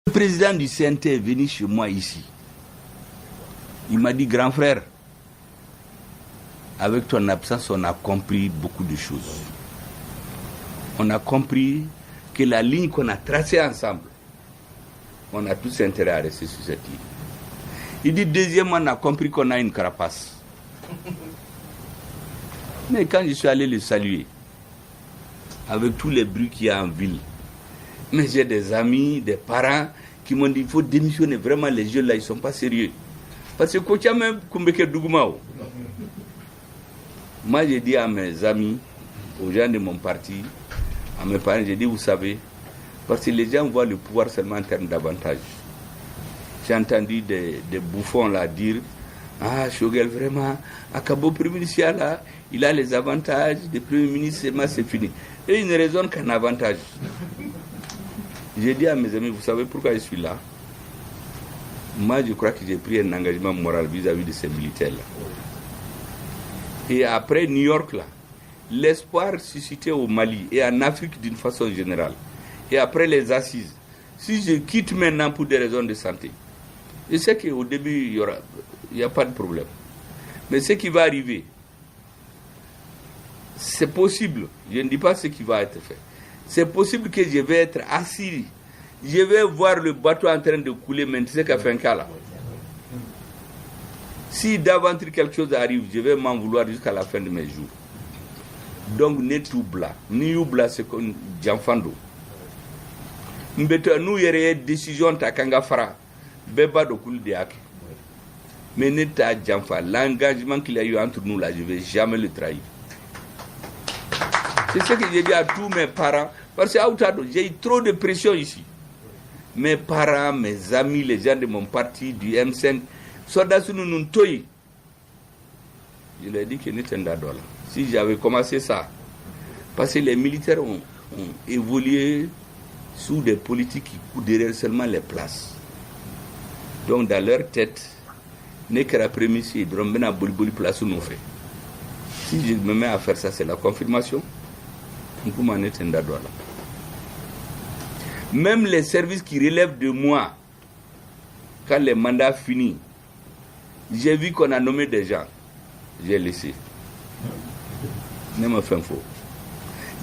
Le président du CNT est venu chez moi ici. Il m'a dit, grand frère, avec ton absence, on a compris beaucoup de choses. On a compris que la ligne qu'on a tracée ensemble, on a tous intérêt à rester sur cette ligne. Il dit, deuxièmement, on a compris qu'on a une carapace. Mais quand je suis allé le saluer, avec tous les bruits qu'il y a en ville, mais j'ai des amis, des parents qui m'ont dit, il faut démissionner. Vraiment, les jeunes là, ils ne sont pas sérieux. Parce que quand tu as même Kumbeke Dougmao, moi j'ai dit à mes amis, aux gens de mon parti, à mes parents, j'ai dit, vous savez, parce que les gens voient le pouvoir seulement en termes d'avantages. J'ai entendu des bouffons là dire, ah, Choguel, vraiment, à Cabo Premier ministre là, il a les avantages des premiers ministres, seulement c'est fini. Et il ne raisonne qu'un avantage. J'ai dit à mes amis, vous savez pourquoi je suis là? Moi, je crois que j'ai pris un engagement moral vis-à-vis de ces militaires-là. Et après New York, là, l'espoir suscité au Mali et en Afrique d'une façon générale, et après les assises, si je quitte maintenant pour des raisons de santé, je sais qu'au début, il n'y a pas de problème. Mais ce qui va arriver, c'est possible, je ne dis pas ce qui va être fait, c'est possible que je vais être assis, je vais voir le bateau en train de couler, mais tu sais qu'a fait un cas là. Si d'aventure quelque chose arrive, je vais m'en vouloir jusqu'à la fin de mes jours. Donc, ne toubla, ni oubla, c'est comme Djanfando. Nous avons une décision ta kanga fara, beba do kul de ak. Mais ne ta Djanfa, l'engagement qu'il y a eu entre nous là, je ne vais jamais le trahir. C'est ce que j'ai dit à tous mes parents, parce que j'ai eu trop de pression ici. Mes parents, mes amis, les gens de mon parti, du M5, soldats nous toy. Je leur ai dit que nous sommes d'accord. Si j'avais commencé ça, parce que les militaires ont évolué sous des politiques qui courent derrière seulement les places. Donc dans leur tête, n'est que la prémisse, ils drôment à boli place où nous fait. Si je me mets à faire ça, c'est la confirmation. Même les services qui relèvent de moi, quand les mandats finissent, j'ai vu qu'on a nommé des gens, j'ai laissé. Ne me fais faux.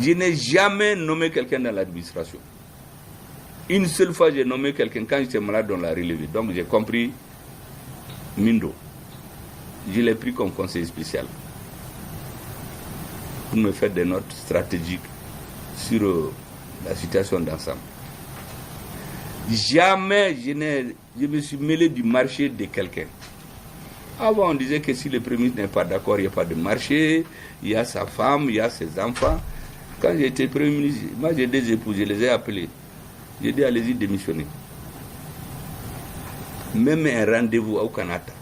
Je n'ai jamais nommé quelqu'un dans l'administration. Une seule fois, j'ai nommé quelqu'un quand j'étais malade, on l'a relevé. Donc j'ai compris Mindo. Je l'ai pris comme conseiller spécial pour me faire des notes stratégiques sur la situation d'ensemble. Jamais je me suis mêlé du marché de quelqu'un. Avant, on disait que si le Premier ministre n'est pas d'accord, il n'y a pas de marché, il y a sa femme, il y a ses enfants. Quand j'ai été Premier ministre, moi j'ai des épouses, je les ai appelés. J'ai dit, allez-y démissionner. Même un rendez-vous au Canada,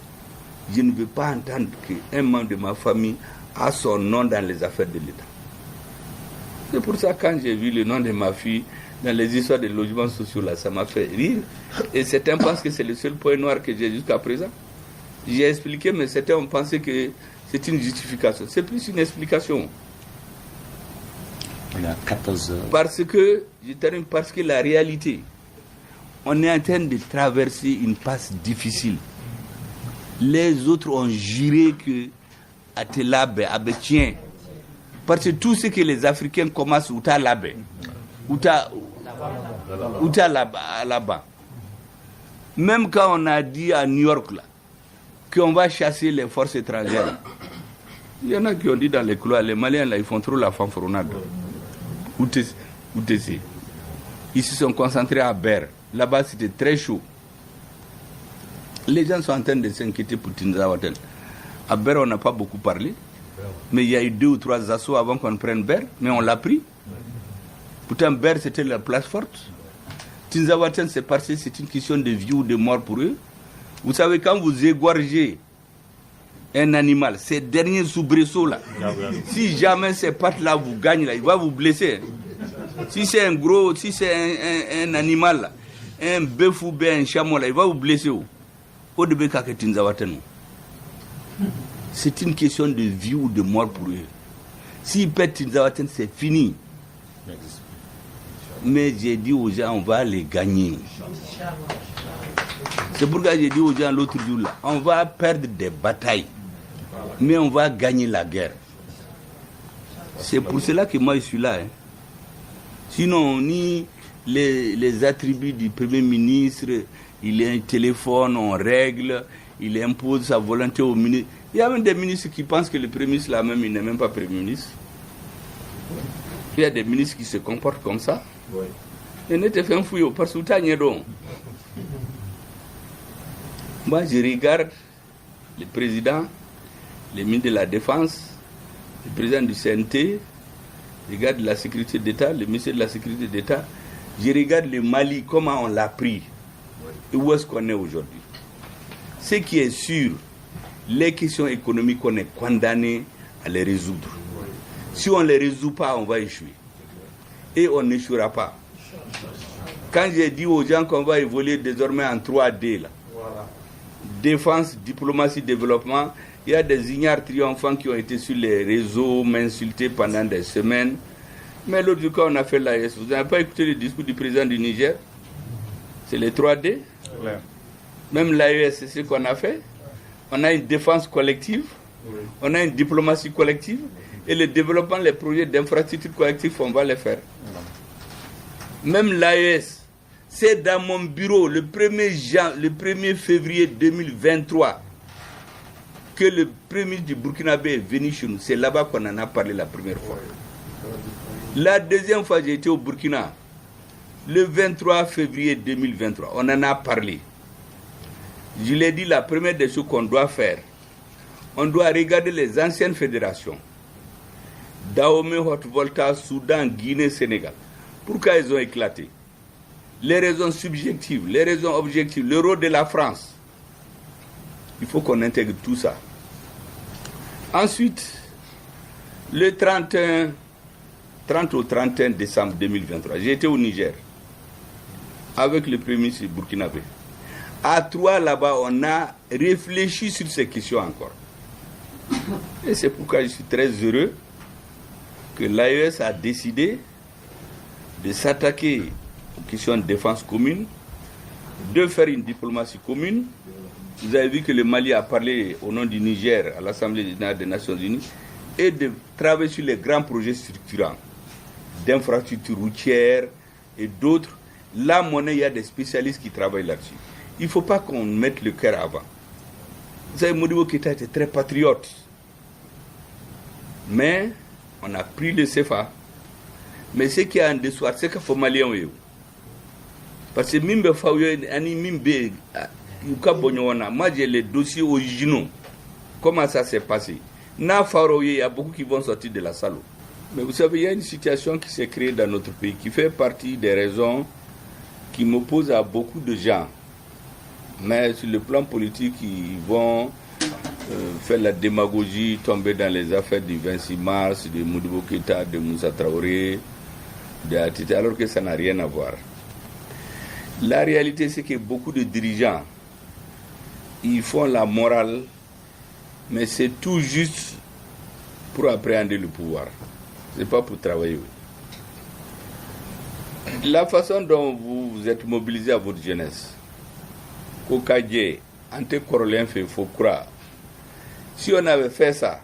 je ne veux pas entendre qu'un membre de ma famille a son nom dans les affaires de l'État. C'est pour ça que quand j'ai vu le nom de ma fille dans les histoires de logements sociaux, là, ça m'a fait rire. Et certains pensent que c'est le seul point noir que j'ai jusqu'à présent. J'ai expliqué, mais certains ont pensé que c'est une justification. C'est plus une explication. Il y a 14 heures. Parce que la réalité, on est en train de traverser une passe difficile. Les autres ont juré que Atelabe, Abetien, parce que tout ce que les Africains commencent à Labé, là-bas. Même quand on a dit à New York là, qu'on va chasser les forces étrangères, il y en a qui ont dit dans les couloirs, les Maliens là, ils font trop la fanfaronnade. Ils se sont concentrés à Ber. Là-bas, c'était très chaud. Les gens sont en train de s'inquiéter pour Tinzawatel. À Ber, on n'a pas beaucoup parlé. Mais il y a eu 2 ou 3 assauts avant qu'on prenne Ber. Mais on l'a pris. Pourtant, Ber, c'était la place forte. Tinzawatel, c'est parce que c'est une question de vie ou de mort pour eux. Vous savez, quand vous égorgez un animal, ces derniers soubresauts là, si jamais ces pattes-là vous gagnent, là, il va vous blesser. Si c'est un gros, si c'est un animal, là, un bœuf ou bien un chameau, là, il va vous blesser. C'est une question de vie ou de mort pour eux. S'ils pètent Tinzawaten, c'est fini. Mais j'ai dit aux gens, on va les gagner. C'est pourquoi j'ai dit aux gens l'autre jour, là, on va perdre des batailles, mais on va gagner la guerre. C'est pour cela que moi je suis là. Hein. Sinon, ni les attributs du Premier ministre, il a un téléphone, on règle, il impose sa volonté au ministre. Il y a même des ministres qui pensent que le Premier ministre là même, il n'est même pas Premier ministre. Il y a des ministres qui se comportent comme ça. Et ne te fais un fouillot, parce que tu as donc. Moi, je regarde le président, le ministre de la Défense, le président du CNT, je regarde la sécurité d'État, le ministre de la sécurité d'État. Je regarde le Mali, comment on l'a pris et où est-ce qu'on est aujourd'hui. Ce qui est sûr, les questions économiques, on est condamné à les résoudre. Si on ne les résout pas, on va échouer. Et on n'échouera pas. Quand j'ai dit aux gens qu'on va évoluer désormais en 3D, là, défense, diplomatie, développement, il y a des ignares triomphants qui ont été sur les réseaux, m'insulter pendant des semaines. Mais l'autre jour, quand on a fait l'AES, vous n'avez pas écouté le discours du président du Niger? C'est les 3D. Ouais. Même l'AES, c'est ce qu'on a fait. On a une défense collective, on a une diplomatie collective, et le développement, les projets d'infrastructure collective, on va les faire. Même l'AES, c'est dans mon bureau le 1er février 2023 que le premier ministre du Burkinabé est venu chez nous. C'est là-bas qu'on en a parlé la première fois. La deuxième fois, j'ai été au Burkina, le 23 février 2023. On en a parlé. Je l'ai dit, la première des choses qu'on doit faire, on doit regarder les anciennes fédérations. Dahomey, Haute-Volta, Soudan, Guinée, Sénégal. Pourquoi ils ont éclaté? Les raisons subjectives, les raisons objectives, le rôle de la France. Il faut qu'on intègre tout ça. Ensuite, le 30 au 31 décembre 2023, j'ai été au Niger avec le premier ministre burkinabé. À Troyes, là-bas, on a réfléchi sur ces questions encore. Et c'est pourquoi je suis très heureux que l'AES a décidé de s'attaquer aux questions de défense commune, de faire une diplomatie commune. Vous avez vu que le Mali a parlé au nom du Niger à l'Assemblée générale des Nations Unies et de travailler sur les grands projets structurants d'infrastructures routières et d'autres. Là, il y a des spécialistes qui travaillent là-dessus. Il ne faut pas qu'on mette le cœur avant. Vous savez, Modibo Keïta était très patriote. Mais on a pris le CFA. Mais ce qui est en dessous, c'est qu'il faut Malien. Parce que Mimbe Faouye, Ani Mimbe, moi j'ai les dossiers originaux. Comment ça s'est passé? Na Faouye, il y a beaucoup qui vont sortir de la salle. Mais vous savez, il y a une situation qui s'est créée dans notre pays qui fait partie des raisons qui m'opposent à beaucoup de gens. Mais sur le plan politique, ils vont faire la démagogie, tomber dans les affaires du 26 mars, de Modibo Keïta, de Moussa Traoré, de Atité, alors que ça n'a rien à voir. La réalité, c'est que beaucoup de dirigeants, ils font la morale, mais c'est tout juste pour appréhender le pouvoir. Ce n'est pas pour travailler. La façon dont vous êtes mobilisé à votre jeunesse, Kokadje, Ante Korolien fait, il faut croire. Si on avait fait ça,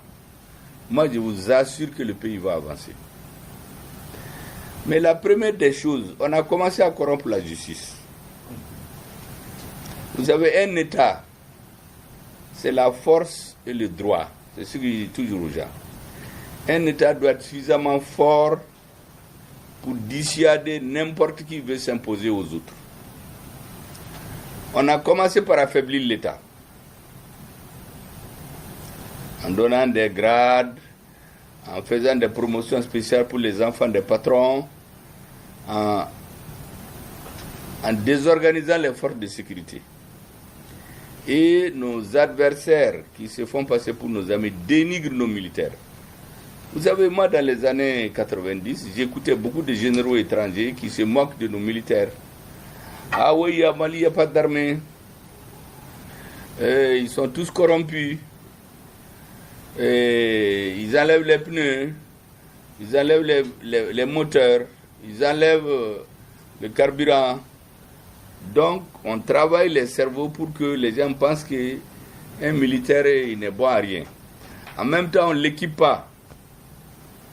moi je vous assure que le pays va avancer. Mais la première des choses, on a commencé à corrompre la justice. Vous avez un État, c'est la force et le droit. C'est ce que je dis toujours aux gens. Un État doit être suffisamment fort pour dissuader n'importe qui veut s'imposer aux autres. On a commencé par affaiblir l'État. En donnant des grades, en faisant des promotions spéciales pour les enfants des patrons, en désorganisant les forces de sécurité. Et nos adversaires qui se font passer pour nos amis dénigrent nos militaires. Vous savez, moi, dans les années 90, j'écoutais beaucoup de généraux étrangers qui se moquent de nos militaires. Ah oui, à Mali, il n'y a pas d'armée. Ils sont tous corrompus. Ils enlèvent les pneus. Ils enlèvent les moteurs. ils enlèvent le carburant. Donc, on travaille les cerveaux pour que les gens pensent qu'un militaire il n'est bon à rien. En même temps, on ne l'équipe pas.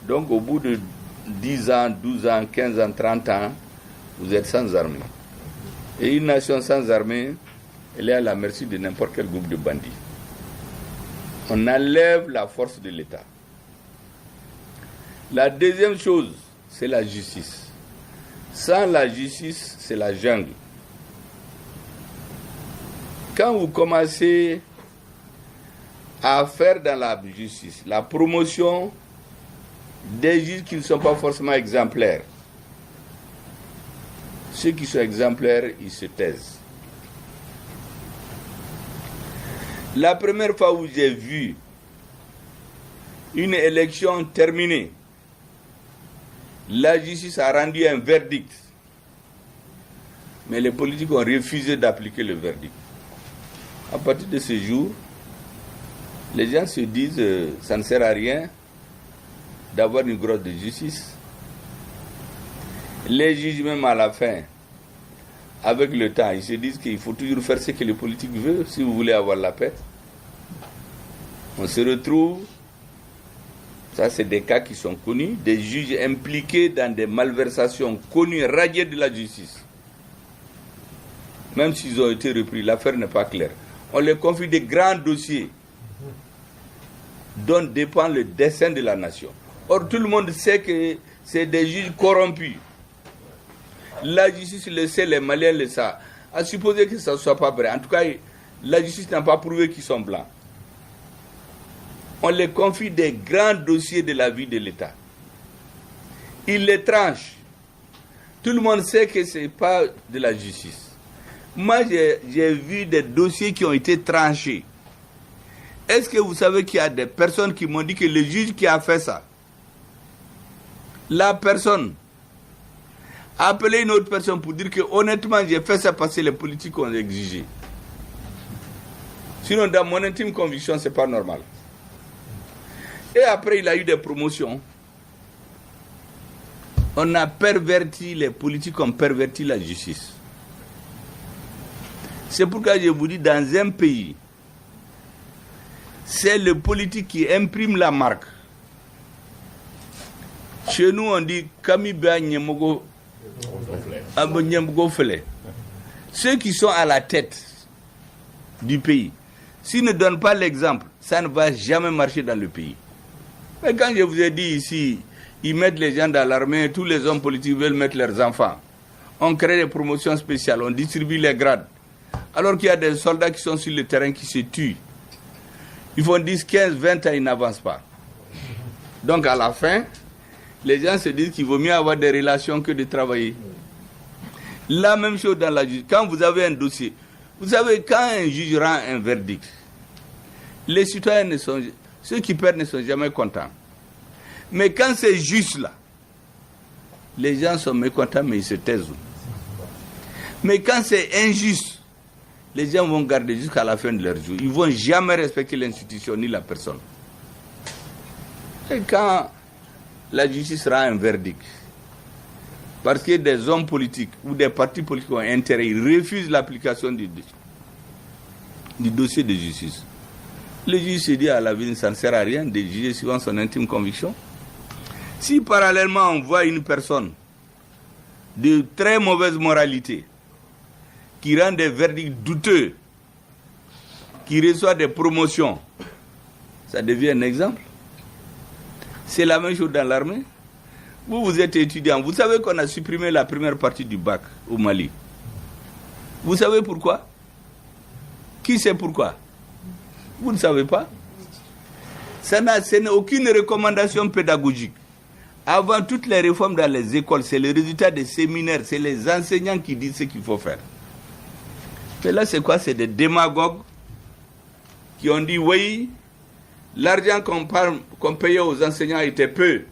Donc, au bout de 10 ans, 12 ans, 15 ans, 30 ans, vous êtes sans armée. Et une nation sans armée, elle est à la merci de n'importe quel groupe de bandits. On enlève la force de l'État. La deuxième chose, c'est la justice. Sans la justice, c'est la jungle. Quand vous commencez à faire dans la justice la promotion des juges qui ne sont pas forcément exemplaires, ceux qui sont exemplaires, ils se taisent. La première fois où j'ai vu une élection terminée, la justice a rendu un verdict, mais les politiques ont refusé d'appliquer le verdict. À partir de ce jour, les gens se disent ça ne sert à rien d'avoir une grosse de justice. Les juges, même à la fin, avec le temps, ils se disent qu'il faut toujours faire ce que les politiques veulent si vous voulez avoir la paix. On se retrouve, ça c'est des cas qui sont connus, des juges impliqués dans des malversations connues, radiées de la justice. Même s'ils ont été repris, l'affaire n'est pas claire. On leur confie des grands dossiers dont dépend le destin de la nation. Or, tout le monde sait que c'est des juges corrompus. La justice le sait, les Maliens le savent. À supposer que ça ne soit pas vrai. En tout cas, la justice n'a pas prouvé qu'ils sont blancs. On les confie des grands dossiers de la vie de l'État. Ils les tranchent. Tout le monde sait que ce n'est pas de la justice. Moi, j'ai vu des dossiers qui ont été tranchés. Est-ce que vous savez qu'il y a des personnes qui m'ont dit que le juge qui a fait ça, la personne a appelé une autre personne pour dire que honnêtement, j'ai fait ça parce que les politiques ont exigé. Sinon, dans mon intime conviction, ce n'est pas normal. Et après, il a eu des promotions. On a perverti, les politiques ont perverti la justice. C'est pourquoi je vous dis, dans un pays, c'est le politique qui imprime la marque. Chez nous, on dit Kamiba Nyemogo Fele. Ceux qui sont à la tête du pays, s'ils ne donnent pas l'exemple, ça ne va jamais marcher dans le pays. Mais quand je vous ai dit ici, ils mettent les gens dans l'armée, tous les hommes politiques veulent mettre leurs enfants. On crée des promotions spéciales, on distribue les grades. Alors qu'il y a des soldats qui sont sur le terrain qui se tuent. Ils font 10, 15, 20 ans, ils n'avancent pas. Donc à la fin, les gens se disent qu'il vaut mieux avoir des relations que de travailler. La même chose dans la justice. Quand vous avez un dossier, vous savez, quand un juge rend un verdict, les citoyens ceux qui perdent ne sont jamais contents. Mais quand c'est juste là, les gens sont mécontents, mais ils se taisent. Mais quand c'est injuste, les gens vont garder jusqu'à la fin de leur jour. Ils ne vont jamais respecter l'institution ni la personne. Et quand la justice rend un verdict, parce que des hommes politiques ou des partis politiques ont intérêt, ils refusent l'application du dossier de justice. Le juge se dit à la vie, ça ne sert à rien de juger suivant son intime conviction. Si parallèlement on voit une personne de très mauvaise moralité, qui rend des verdicts douteux, qui reçoit des promotions, ça devient un exemple. C'est la même chose dans l'armée. Vous êtes étudiant, vous savez qu'on a supprimé la première partie du bac au Mali. Vous savez pourquoi? Qui sait pourquoi? Vous ne savez pas? Ce n'est aucune recommandation pédagogique. Avant toutes les réformes dans les écoles, c'est le résultat des séminaires, c'est les enseignants qui disent ce qu'il faut faire. Mais là, c'est quoi? C'est des démagogues qui ont dit, oui, l'argent qu'on payait aux enseignants était peu.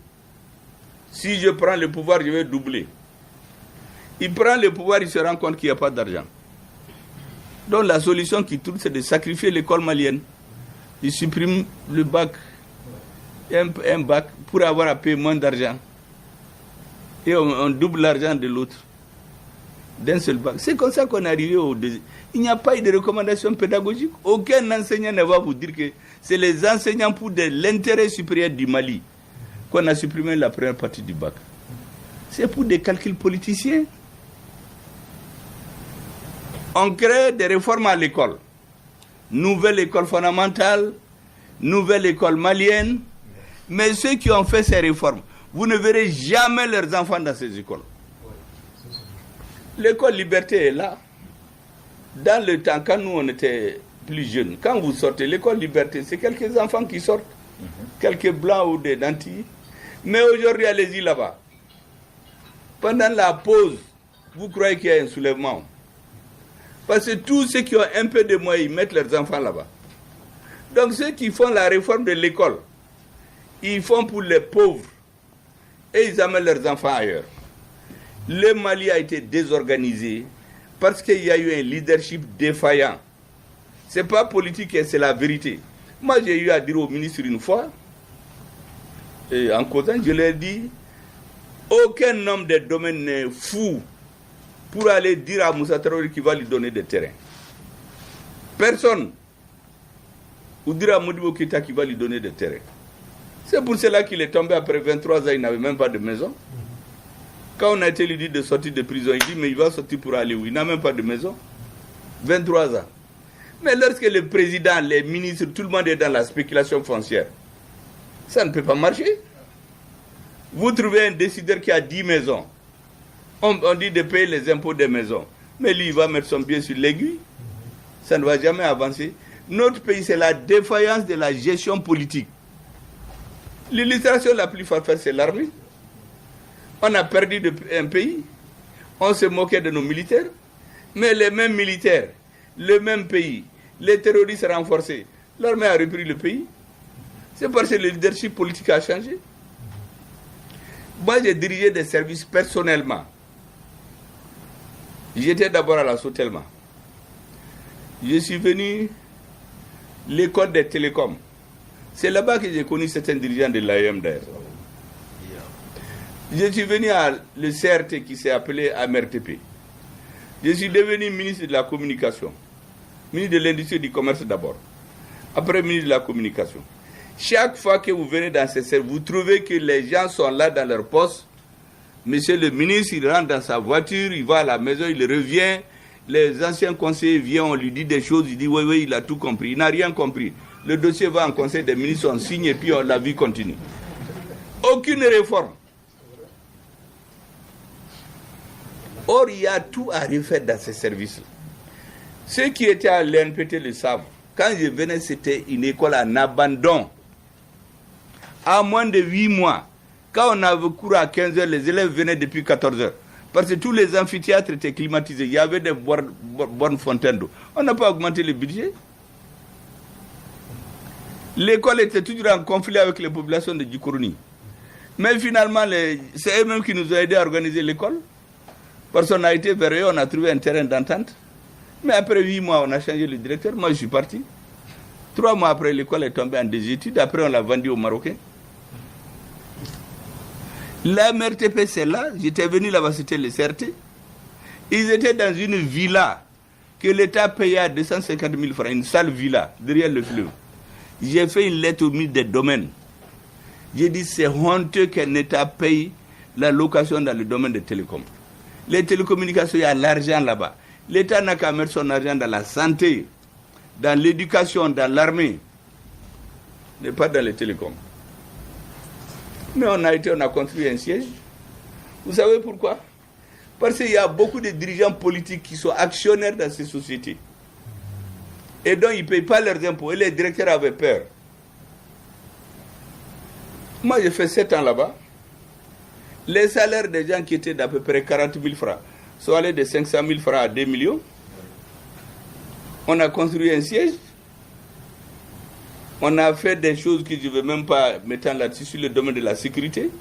Si je prends le pouvoir, je vais doubler. Il prend le pouvoir, il se rend compte qu'il n'y a pas d'argent. Donc la solution qu'il trouve, c'est de sacrifier l'école malienne. Il supprime le bac, un bac, pour avoir à payer moins d'argent. et on double l'argent de l'autre. D'un seul bac. C'est comme ça qu'on est arrivé au deuxième. Il n'y a pas eu de recommandations pédagogiques. Aucun enseignant ne va vous dire que c'est les enseignants pour l'intérêt supérieur du Mali qu'on a supprimé la première partie du bac. C'est pour des calculs politiciens. On crée des réformes à l'école. Nouvelle école fondamentale, nouvelle école malienne. Mais ceux qui ont fait ces réformes, vous ne verrez jamais leurs enfants dans ces écoles. L'école Liberté est là. Dans le temps, quand nous on était plus jeunes, quand vous sortez, l'école Liberté, c'est quelques enfants qui sortent, quelques blancs ou des dentilles. Mais aujourd'hui, allez-y là-bas. Pendant la pause, vous croyez qu'il y a un soulèvement? Parce que tous ceux qui ont un peu de moyens, ils mettent leurs enfants là-bas. Donc ceux qui font la réforme de l'école, ils font pour les pauvres et ils amènent leurs enfants ailleurs. Le Mali a été désorganisé parce qu'il y a eu un leadership défaillant. Ce n'est pas politique, c'est la vérité. Moi, j'ai eu à dire au ministre une fois, et en causant, je leur ai dit, aucun homme des domaines n'est fou pour aller dire à Moussa Traoré qu'il va lui donner des terrains. Personne. Ou dire à Modibo Keïta qu'il va lui donner des terrains. C'est pour cela qu'il est tombé après 23 ans, il n'avait même pas de maison. Quand on a été lui dit de sortir de prison, il dit mais il va sortir pour aller où? Il n'a même pas de maison. 23 ans. Mais lorsque le président, les ministres, tout le monde est dans la spéculation foncière, ça ne peut pas marcher. Vous trouvez un décideur qui a 10 maisons. On dit de payer les impôts des maisons. Mais lui, il va mettre son pied sur l'aiguille. Ça ne va jamais avancer. Notre pays, c'est la défaillance de la gestion politique. L'illustration la plus forte, c'est l'armée. On a perdu un pays. On se moquait de nos militaires. Mais les mêmes militaires, le même pays, les terroristes renforcés, l'armée a repris le pays. C'est parce que le leadership politique a changé. Moi, j'ai dirigé des services personnellement. J'étais d'abord à la Sotelma. Je suis venu à l'école des télécoms. C'est là-bas que j'ai connu certains dirigeants de l'AEM d'ailleurs. Je suis venu à le CRT qui s'est appelé AMRTP. Je suis devenu ministre de la communication. Ministre de l'industrie et du commerce d'abord. Après ministre de la communication. Chaque fois que vous venez dans ces services, vous trouvez que les gens sont là dans leur poste. Monsieur le ministre, il rentre dans sa voiture, il va à la maison, il revient. Les anciens conseillers viennent, on lui dit des choses, il dit oui, il a tout compris. Il n'a rien compris. Le dossier va en conseil des ministres, on signe et puis la vie continue. Aucune réforme. Or, il y a tout à refaire dans ces services-là. Ceux qui étaient à l'NPT le savent. Quand je venais, c'était une école en abandon. À moins de 8 mois, quand on avait cours à 15 heures, les élèves venaient depuis 14 heures. Parce que tous les amphithéâtres étaient climatisés. Il y avait des bonnes fontaines d'eau. On n'a pas augmenté le budget. L'école était toujours en conflit avec les populations de Djikorouni. Mais finalement, c'est eux-mêmes qui nous ont aidés à organiser l'école. Parce qu'on a été vers eux, on a trouvé un terrain d'entente. Mais après 8 mois, on a changé le directeur. Moi, je suis parti. 3 mois après, l'école est tombée en désuétude. Après, on l'a vendue aux Marocains. La MRTP, c'est là. J'étais venu là-bas, c'était le CRT. Ils étaient dans une villa que l'État payait à 250 000 francs. Une sale villa, derrière le fleuve. J'ai fait une lettre au ministre des Domaines. J'ai dit, c'est honteux qu'un État paye la location dans le domaine des télécoms. Les télécommunications, il y a l'argent là-bas. L'État n'a qu'à mettre son argent dans la santé, dans l'éducation, dans l'armée, mais pas dans les télécoms. Mais on a construit un siège. Vous savez pourquoi? Parce qu'il y a beaucoup de dirigeants politiques qui sont actionnaires dans ces sociétés. Et donc, ils ne payent pas leurs impôts. Et les directeurs avaient peur. Moi, j'ai fait 7 ans là-bas. Les salaires des gens qui étaient d'à peu près 40 000 francs sont allés de 500 000 francs à 2 millions. On a construit un siège. On a fait des choses que je ne veux même pas mettre là-dessus sur le domaine de la sécurité.